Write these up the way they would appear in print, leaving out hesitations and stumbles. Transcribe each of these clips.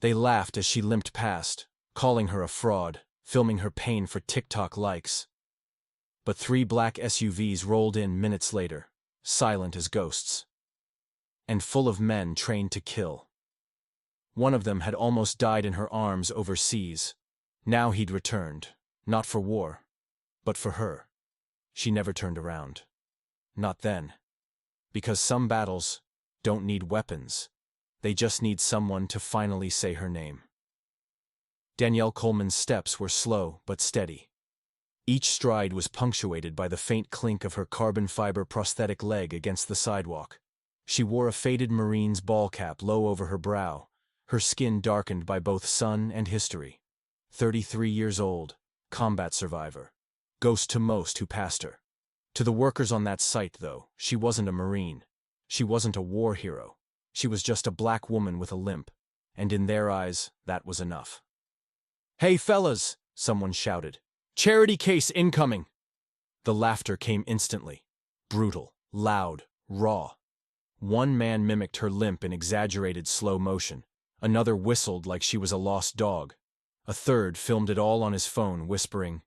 They laughed as she limped past, calling her a fraud, filming her pain for TikTok likes. But 3 black SUVs rolled in minutes later, silent as ghosts. And full of men trained to kill. One of them had almost died in her arms overseas. Now he'd returned, not for war, but for her. She never turned around. Not then. Because some battles don't need weapons. They just need someone to finally say her name. Danielle Coleman's steps were slow but steady. Each stride was punctuated by the faint clink of her carbon fiber prosthetic leg against the sidewalk. She wore a faded Marine's ball cap low over her brow, her skin darkened by both sun and history. 33 years old, combat survivor. Ghost to most who passed her. To the workers on that site, though, she wasn't a Marine. She wasn't a war hero. She was just a black woman with a limp, and in their eyes, that was enough. "Hey fellas!" someone shouted. "Charity case incoming!" The laughter came instantly. Brutal, loud, raw. One man mimicked her limp in exaggerated slow motion. Another whistled like she was a lost dog. A third filmed it all on his phone, whispering,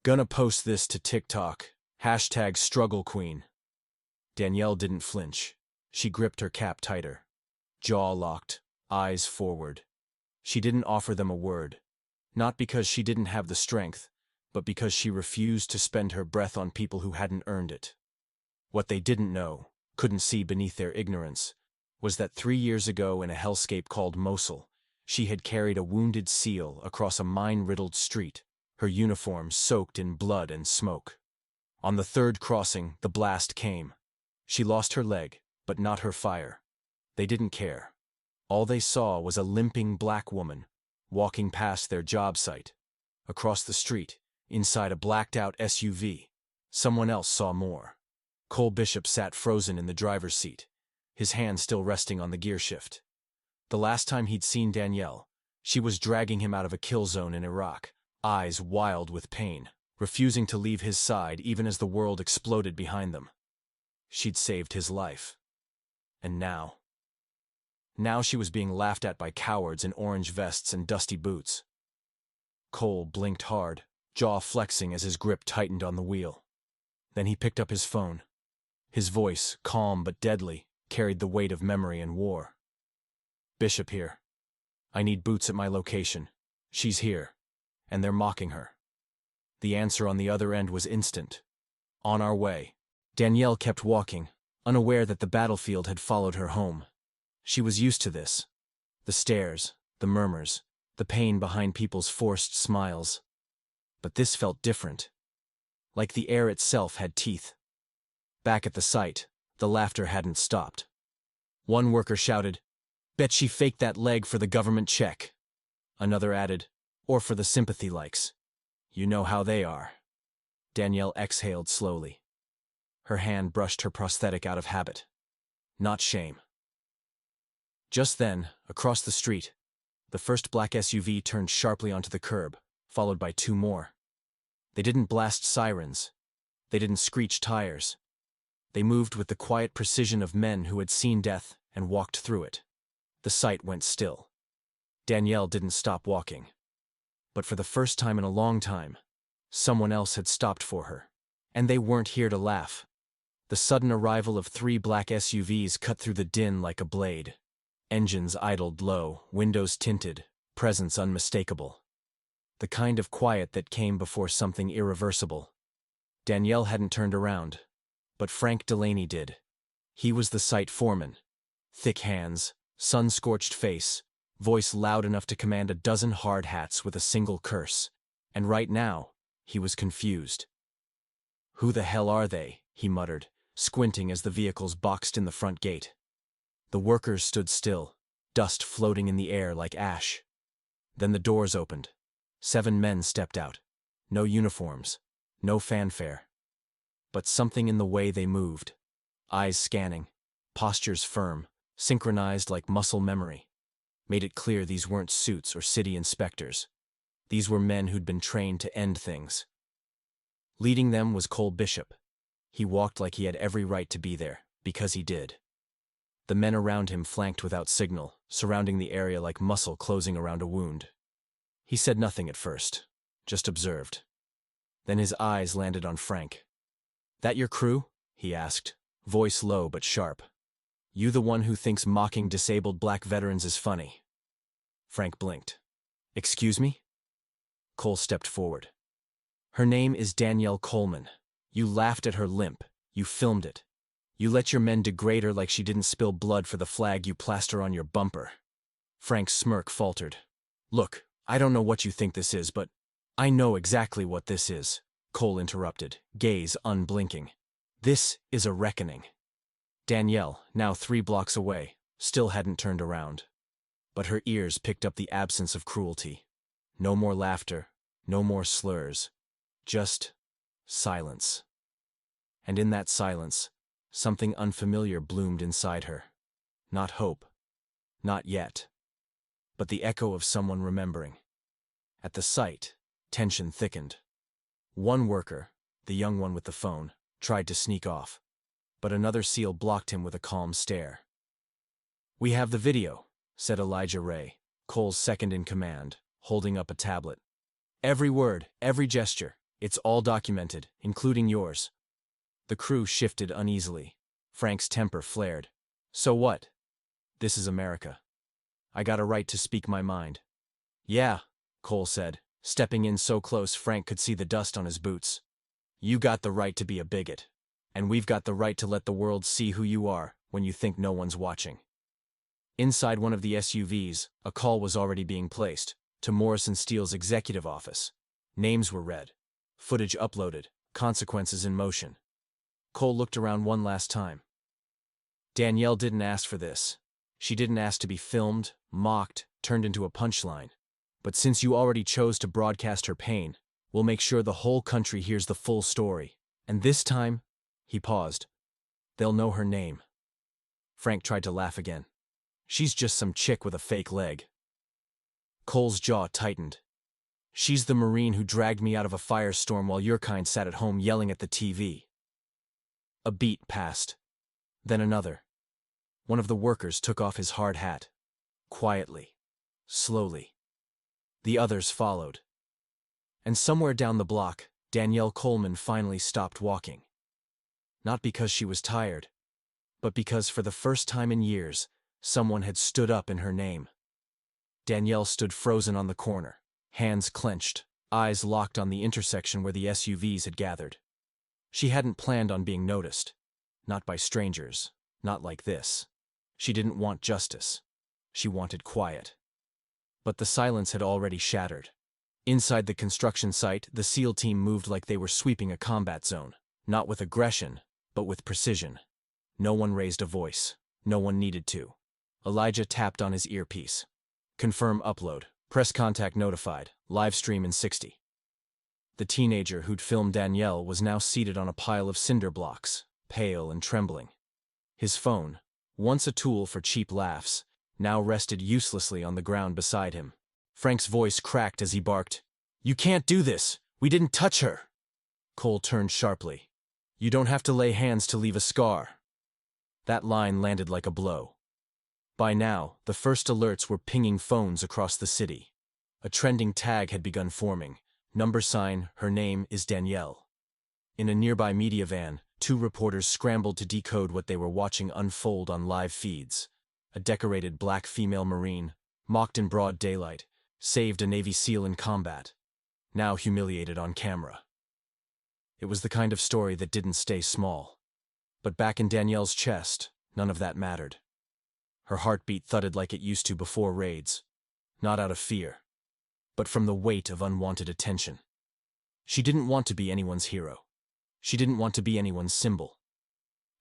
"Gonna post this to TikTok. #StruggleQueen." Danielle didn't flinch. She gripped her cap tighter. Jaw locked, eyes forward. She didn't offer them a word. Not because she didn't have the strength, but because she refused to spend her breath on people who hadn't earned it. What they didn't know, couldn't see beneath their ignorance, was that 3 years ago in a hellscape called Mosul, she had carried a wounded SEAL across a mine-riddled street, her uniform soaked in blood and smoke. On the 3rd crossing, the blast came. She lost her leg, but not her fire. They didn't care. All they saw was a limping black woman, walking past their job site. Across the street, inside a blacked-out SUV, someone else saw more. Cole Bishop sat frozen in the driver's seat, his hand still resting on the gear shift. The last time he'd seen Danielle, she was dragging him out of a kill zone in Iraq, eyes wild with pain, refusing to leave his side even as the world exploded behind them. She'd saved his life. And now she was being laughed at by cowards in orange vests and dusty boots. Cole blinked hard, jaw flexing as his grip tightened on the wheel. Then he picked up his phone. His voice, calm but deadly, carried the weight of memory and war. "Bishop here. I need Boots at my location. She's here. And they're mocking her." The answer on the other end was instant. "On our way." Danielle kept walking, unaware that the battlefield had followed her home. She was used to this. The stares, the murmurs, the pain behind people's forced smiles. But this felt different. Like the air itself had teeth. Back at the site, the laughter hadn't stopped. One worker shouted, "Bet she faked that leg for the government check." Another added, "Or for the sympathy likes. You know how they are." Danielle exhaled slowly. Her hand brushed her prosthetic out of habit. Not shame. Just then, across the street, the first black SUV turned sharply onto the curb, followed by 2 more. They didn't blast sirens. They didn't screech tires. They moved with the quiet precision of men who had seen death and walked through it. The sight went still. Danielle didn't stop walking. But for the first time in a long time, someone else had stopped for her. And they weren't here to laugh. The sudden arrival of 3 black SUVs cut through the din like a blade. Engines idled low, windows tinted, presence unmistakable. The kind of quiet that came before something irreversible. Danielle hadn't turned around, but Frank Delaney did. He was the site foreman. Thick hands, sun-scorched face, voice loud enough to command a dozen hard hats with a single curse. And right now, he was confused. "Who the hell are they?" he muttered, squinting as the vehicles boxed in the front gate. The workers stood still, dust floating in the air like ash. Then the doors opened. 7 men stepped out. No uniforms, no fanfare. But something in the way they moved, eyes scanning, postures firm, synchronized like muscle memory, made it clear these weren't suits or city inspectors. These were men who'd been trained to end things. Leading them was Cole Bishop. He walked like he had every right to be there, because he did. The men around him flanked without signal, surrounding the area like muscle closing around a wound. He said nothing at first, just observed. Then his eyes landed on Frank. "That your crew?" he asked, voice low but sharp. "You the one who thinks mocking disabled black veterans is funny?" Frank blinked. "Excuse me?" Cole stepped forward. "Her name is Danielle Coleman. You laughed at her limp. You filmed it. You let your men degrade her like she didn't spill blood for the flag you plaster on your bumper." Frank's smirk faltered. "Look, I don't know what you think this is, but I know exactly what this is," Cole interrupted, gaze unblinking. "This is a reckoning." Danielle, now 3 blocks away, still hadn't turned around. But her ears picked up the absence of cruelty. No more laughter, no more slurs. Just silence. And in that silence, something unfamiliar bloomed inside her. Not hope. Not yet. But the echo of someone remembering. At the sight, tension thickened. One worker, the young one with the phone, tried to sneak off. But another SEAL blocked him with a calm stare. "We have the video," said Elijah Ray, Cole's second in command, holding up a tablet. "Every word, every gesture, it's all documented, including yours." The crew shifted uneasily. Frank's temper flared. "So what? This is America. I got a right to speak my mind." "Yeah," Cole said, stepping in so close Frank could see the dust on his boots. "You got the right to be a bigot. And we've got the right to let the world see who you are when you think no one's watching." Inside one of the SUVs, a call was already being placed, to Morrison Steele's executive office. Names were read. Footage uploaded. Consequences in motion. Cole looked around one last time. Danielle didn't ask for this. She didn't ask to be filmed, mocked, turned into a punchline. But since you already chose to broadcast her pain, we'll make sure the whole country hears the full story. And this time, he paused, they'll know her name. Frank tried to laugh again. "She's just some chick with a fake leg." Cole's jaw tightened. "She's the Marine who dragged me out of a firestorm while your kind sat at home yelling at the TV." A beat passed. Then another. One of the workers took off his hard hat. Quietly. Slowly. The others followed. And somewhere down the block, Danielle Coleman finally stopped walking. Not because she was tired, but because for the first time in years, someone had stood up in her name. Danielle stood frozen on the corner, hands clenched, eyes locked on the intersection where the SUVs had gathered. She hadn't planned on being noticed. Not by strangers, not like this. She didn't want justice. She wanted quiet. But the silence had already shattered. Inside the construction site, the SEAL team moved like they were sweeping a combat zone, not with aggression, but with precision. No one raised a voice. No one needed to. Elijah tapped on his earpiece. "Confirm upload. Press contact notified. Live stream in 60. The teenager who'd filmed Danielle was now seated on a pile of cinder blocks, pale and trembling. His phone, once a tool for cheap laughs, now rested uselessly on the ground beside him. Frank's voice cracked as he barked, "You can't do this! We didn't touch her!" Cole turned sharply. "You don't have to lay hands to leave a scar." That line landed like a blow. By now, the first alerts were pinging phones across the city. A trending tag had begun forming. Number sign, "Her name is Danielle." In a nearby media van, 2 reporters scrambled to decode what they were watching unfold on live feeds. A decorated black female Marine, mocked in broad daylight, saved a Navy SEAL in combat, now humiliated on camera. It was the kind of story that didn't stay small. But back in Danielle's chest, none of that mattered. Her heartbeat thudded like it used to before raids, not out of fear, but from the weight of unwanted attention. She didn't want to be anyone's hero. She didn't want to be anyone's symbol.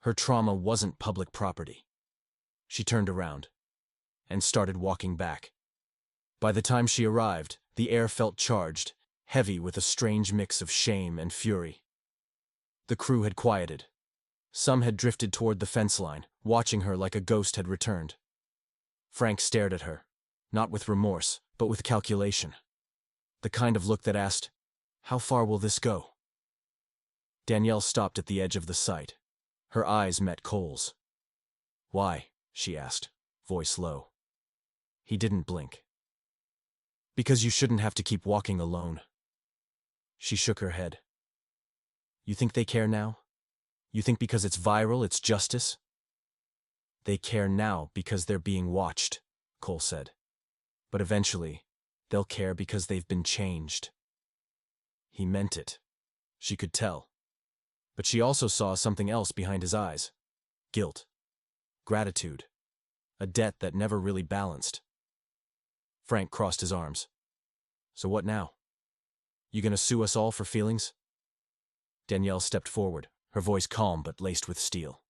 Her trauma wasn't public property. She turned around and started walking back. By the time she arrived, the air felt charged, heavy with a strange mix of shame and fury. The crew had quieted. Some had drifted toward the fence line, watching her like a ghost had returned. Frank stared at her, not with remorse, but with calculation. The kind of look that asked, "How far will this go?" Danielle stopped at the edge of the site. Her eyes met Cole's. "Why?" she asked, voice low. He didn't blink. Because you shouldn't have to keep walking alone. She shook her head. You think they care now? You think because it's viral, it's justice? They care now because they're being watched, Cole said. But eventually, they'll care because they've been changed. He meant it. She could tell. But she also saw something else behind his eyes. Guilt. Gratitude. A debt that never really balanced. Frank crossed his arms. So what now? You gonna sue us all for feelings? Danielle stepped forward, her voice calm but laced with steel.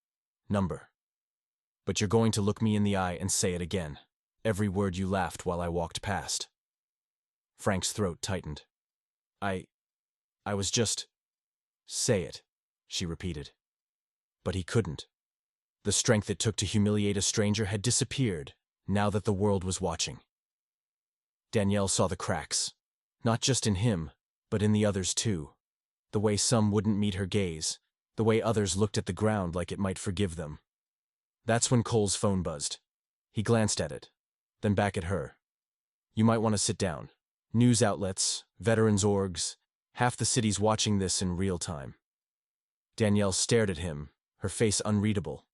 Number. But you're going to look me in the eye and say it again. Every word you laughed while I walked past. Frank's throat tightened. I was just... Say it, she repeated. But he couldn't. The strength it took to humiliate a stranger had disappeared, now that the world was watching. Danielle saw the cracks. Not just in him, but in the others too. The way some wouldn't meet her gaze, the way others looked at the ground like it might forgive them. That's when Cole's phone buzzed. He glanced at it, then back at her. You might want to sit down. News outlets, veterans orgs, half the city's watching this in real time. Danielle stared at him, her face unreadable.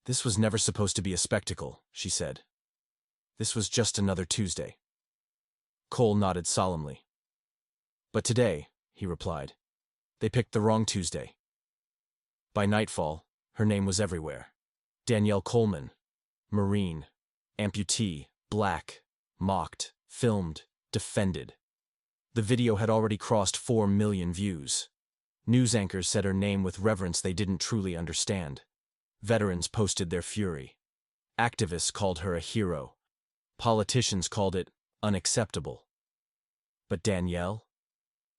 This was never supposed to be a spectacle, she said. This was just another Tuesday. Cole nodded solemnly. But today, he replied, they picked the wrong Tuesday. By nightfall, her name was everywhere. Danielle Coleman, Marine, amputee, black, mocked, filmed, defended. The video had already crossed 4 million views. News anchors said her name with reverence they didn't truly understand. Veterans posted their fury. Activists called her a hero. Politicians called it unacceptable. But Danielle?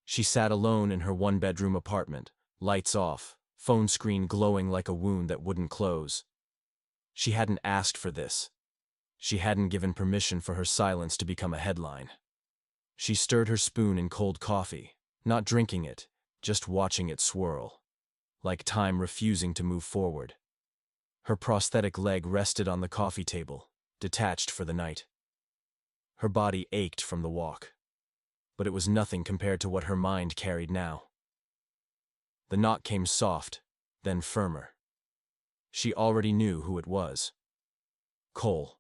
She sat alone in her one-bedroom apartment, lights off, phone screen glowing like a wound that wouldn't close. She hadn't asked for this. She hadn't given permission for her silence to become a headline. She stirred her spoon in cold coffee, not drinking it, just watching it swirl, like time refusing to move forward. Her prosthetic leg rested on the coffee table, detached for the night. Her body ached from the walk, but it was nothing compared to what her mind carried now. The knock came soft, then firmer. She already knew who it was. Cole.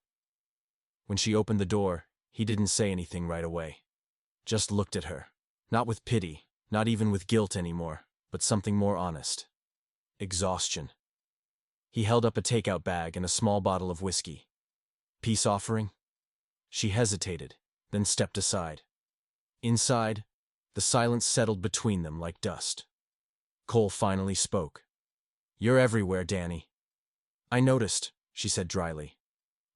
When she opened the door, he didn't say anything right away. Just looked at her. Not with pity, not even with guilt anymore, but something more honest. Exhaustion. He held up a takeout bag and a small bottle of whiskey. Peace offering? She hesitated, then stepped aside. Inside, the silence settled between them like dust. Cole finally spoke. You're everywhere, Danny. I noticed, she said dryly.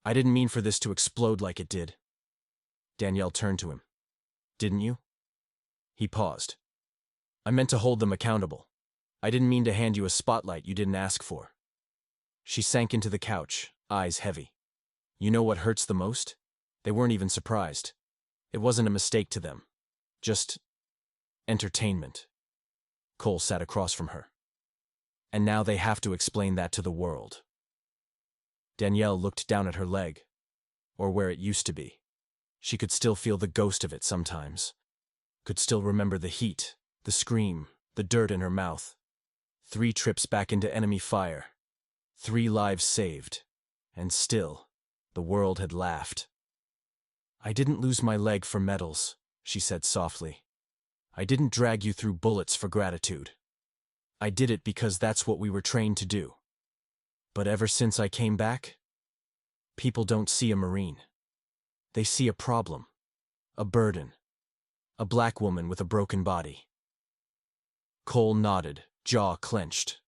I didn't mean for this to explode like it did. Danielle turned to him. Didn't you? He paused. I meant to hold them accountable. I didn't mean to hand you a spotlight you didn't ask for. She sank into the couch, eyes heavy. You know what hurts the most? They weren't even surprised. It wasn't a mistake to them. Just entertainment. Cole sat across from her. And now they have to explain that to the world. Danielle looked down at her leg, or where it used to be. She could still feel the ghost of it sometimes. Could still remember the heat, the scream, the dirt in her mouth. 3 trips back into enemy fire. 3 lives saved. And still, the world had laughed. I didn't lose my leg for medals, she said softly. I didn't drag you through bullets for gratitude. I did it because that's what we were trained to do. But ever since I came back, people don't see a Marine. They see a problem, a burden, a black woman with a broken body. Cole nodded, jaw clenched.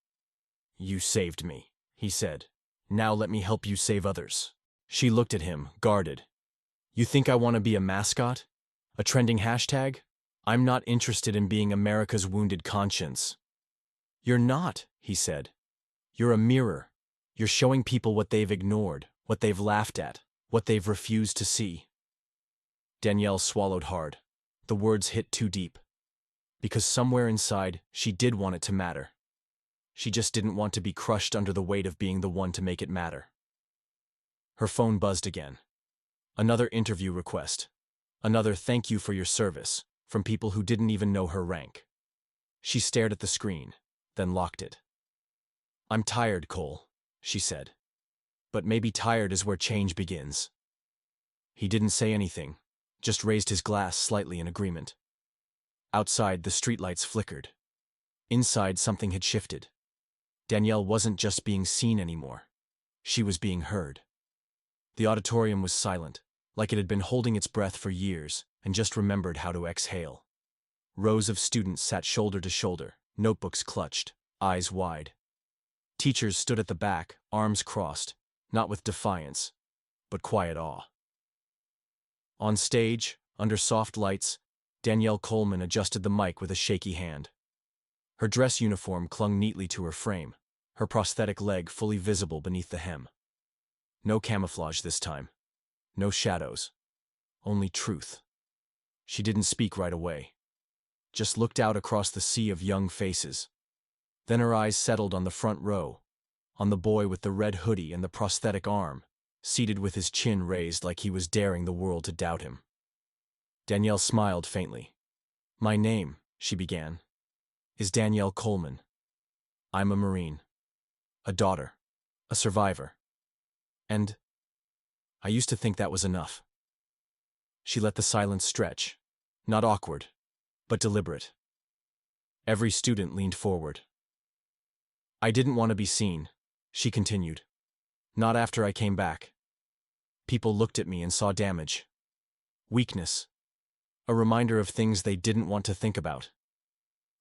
You saved me, he said. Now let me help you save others. She looked at him, guarded. You think I want to be a mascot? A trending hashtag? I'm not interested in being America's wounded conscience. You're not, he said. You're a mirror. You're showing people what they've ignored, what they've laughed at, what they've refused to see. Danielle swallowed hard. The words hit too deep. Because somewhere inside, she did want it to matter. She just didn't want to be crushed under the weight of being the one to make it matter. Her phone buzzed again. Another interview request. Another thank you for your service, from people who didn't even know her rank. She stared at the screen, then locked it. "I'm tired, Cole," she said. "But maybe tired is where change begins." He didn't say anything, just raised his glass slightly in agreement. Outside, the streetlights flickered. Inside, something had shifted. Danielle wasn't just being seen anymore. She was being heard. The auditorium was silent, like it had been holding its breath for years and just remembered how to exhale. Rows of students sat shoulder to shoulder, notebooks clutched, eyes wide. Teachers stood at the back, arms crossed, not with defiance, but quiet awe. On stage, under soft lights, Danielle Coleman adjusted the mic with a shaky hand. Her dress uniform clung neatly to her frame, her prosthetic leg fully visible beneath the hem. No camouflage this time. No shadows. Only truth. She didn't speak right away. Just looked out across the sea of young faces. Then her eyes settled on the front row, on the boy with the red hoodie and the prosthetic arm, seated with his chin raised like he was daring the world to doubt him. Danielle smiled faintly. "My name," she began, "is Danielle Coleman. I'm a Marine. A daughter. A survivor. And I used to think that was enough." She let the silence stretch, not awkward, but deliberate. Every student leaned forward. "I didn't want to be seen," she continued. "Not after I came back. People looked at me and saw damage. Weakness. A reminder of things they didn't want to think about.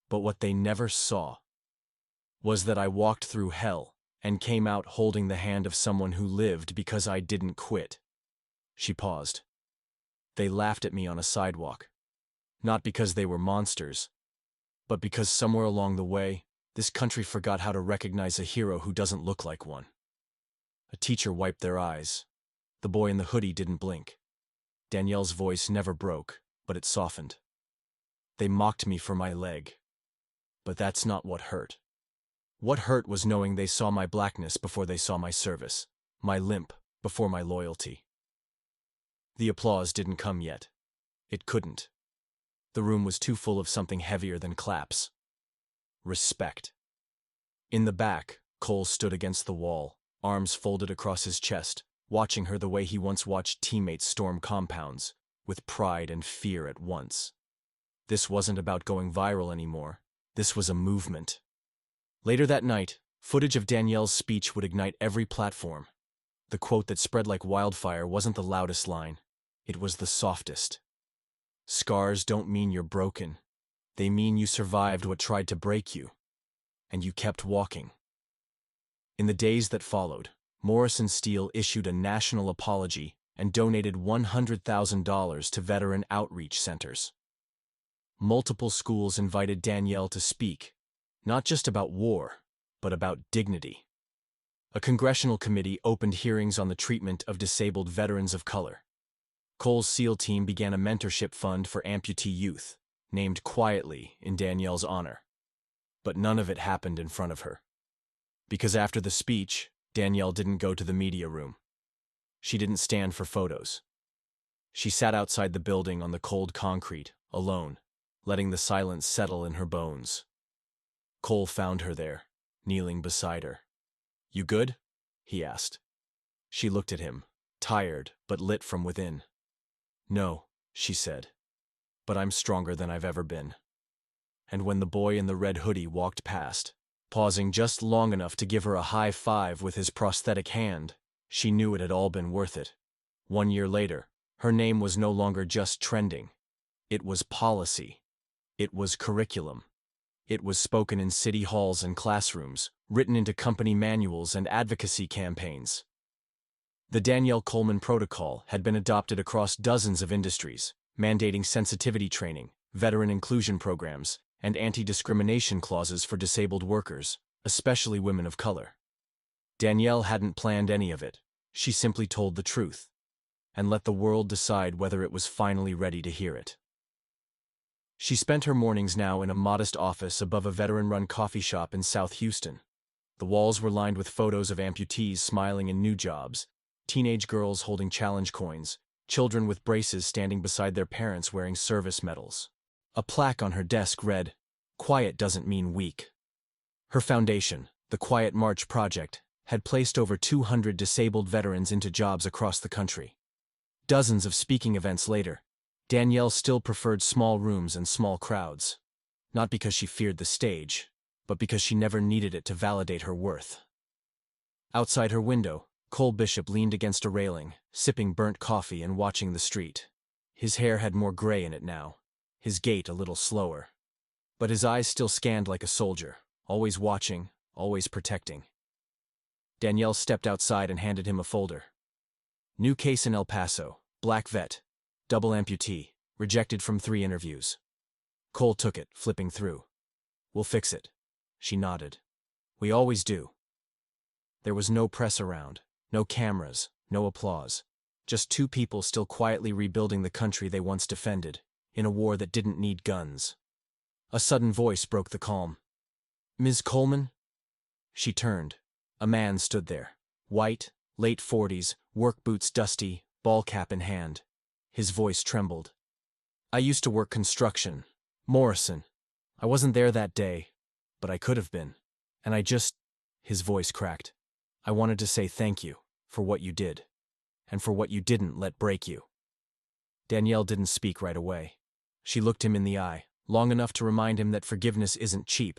But what they never saw was that I walked through hell and came out holding the hand of someone who lived because I didn't quit." She paused. "They laughed at me on a sidewalk. Not because they were monsters, but because somewhere along the way, this country forgot how to recognize a hero who doesn't look like one." A teacher wiped their eyes. The boy in the hoodie didn't blink. Danielle's voice never broke, but it softened. "They mocked me for my leg. But that's not what hurt. What hurt was knowing they saw my blackness before they saw my service, my limp before my loyalty." The applause didn't come yet. It couldn't. The room was too full of something heavier than claps. Respect. In the back, Cole stood against the wall, arms folded across his chest, watching her the way he once watched teammates storm compounds, with pride and fear at once. This wasn't about going viral anymore. This was a movement. Later that night, footage of Danielle's speech would ignite every platform. The quote that spread like wildfire wasn't the loudest line. It was the softest. "Scars don't mean you're broken. They mean you survived what tried to break you. And you kept walking." In the days that followed, Morrison Steel issued a national apology and donated $100,000 to veteran outreach centers. Multiple schools invited Danielle to speak, not just about war, but about dignity. A congressional committee opened hearings on the treatment of disabled veterans of color. Cole's SEAL team began a mentorship fund for amputee youth, named quietly in Danielle's honor. But none of it happened in front of her. Because after the speech, Danielle didn't go to the media room. She didn't stand for photos. She sat outside the building on the cold concrete, alone, letting the silence settle in her bones. Cole found her there, kneeling beside her. "You good?" he asked. She looked at him, tired but lit from within. "No," she said, "but I'm stronger than I've ever been." And when the boy in the red hoodie walked past, pausing just long enough to give her a high five with his prosthetic hand, she knew it had all been worth it. 1 year later, her name was no longer just trending. It was policy. It was curriculum. It was spoken in city halls and classrooms, written into company manuals and advocacy campaigns. The Danielle Coleman Protocol had been adopted across dozens of industries, mandating sensitivity training, veteran inclusion programs, and anti-discrimination clauses for disabled workers, especially women of color. Danielle hadn't planned any of it. She simply told the truth, and let the world decide whether it was finally ready to hear it. She spent her mornings now in a modest office above a veteran-run coffee shop in South Houston. The walls were lined with photos of amputees smiling in new jobs, teenage girls holding challenge coins, children with braces standing beside their parents wearing service medals. A plaque on her desk read, "Quiet doesn't mean weak." Her foundation, the Quiet March Project, had placed over 200 disabled veterans into jobs across the country. Dozens of speaking events later, Danielle still preferred small rooms and small crowds. Not because she feared the stage, but because she never needed it to validate her worth. Outside her window, Cole Bishop leaned against a railing, sipping burnt coffee and watching the street. His hair had more gray in it now, his gait a little slower. But his eyes still scanned like a soldier, always watching, always protecting. Danielle stepped outside and handed him a folder. New case in El Paso, black vet, double amputee, rejected from 3 interviews. Cole took it, flipping through. "We'll fix it." She nodded. "We always do." There was no press around, no cameras, no applause. Just 2 people still quietly rebuilding the country they once defended, in a war that didn't need guns. A sudden voice broke the calm. "Ms. Coleman?" She turned. A man stood there. White, late 40s, work boots dusty, ball cap in hand. His voice trembled. "I used to work construction. Morrison. I wasn't there that day, but I could have been. And I just—" His voice cracked. "I wanted to say thank you for what you did, and for what you didn't let break you." Danielle didn't speak right away. She looked him in the eye, long enough to remind him that forgiveness isn't cheap.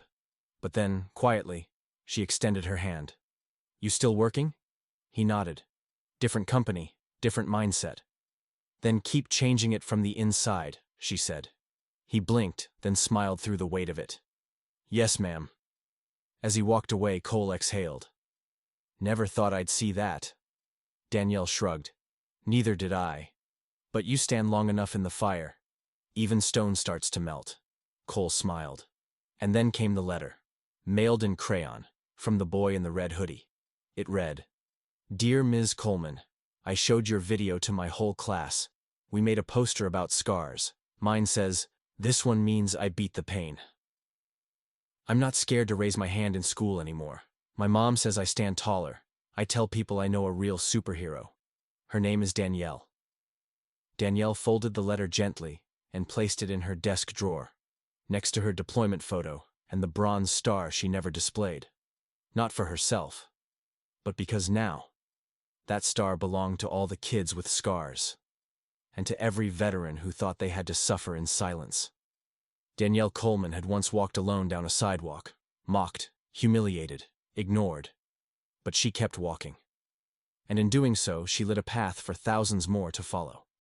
But then, quietly, she extended her hand. "You still working?" He nodded. "Different company, different mindset." "Then keep changing it from the inside," she said. He blinked, then smiled through the weight of it. "Yes, ma'am." As he walked away, Cole exhaled. "Never thought I'd see that." Danielle shrugged. "Neither did I. But you stand long enough in the fire. Even stone starts to melt." Cole smiled. And then came the letter, mailed in crayon, from the boy in the red hoodie. It read, "Dear Ms. Coleman, I showed your video to my whole class. We made a poster about scars. Mine says, 'This one means I beat the pain.' I'm not scared to raise my hand in school anymore. My mom says I stand taller. I tell people I know a real superhero. Her name is Danielle." Danielle folded the letter gently and placed it in her desk drawer, next to her deployment photo and the bronze star she never displayed. Not for herself, but because now, that star belonged to all the kids with scars, and to every veteran who thought they had to suffer in silence. Danielle Coleman had once walked alone down a sidewalk, mocked, humiliated, ignored. But she kept walking. And in doing so, she lit a path for thousands more to follow.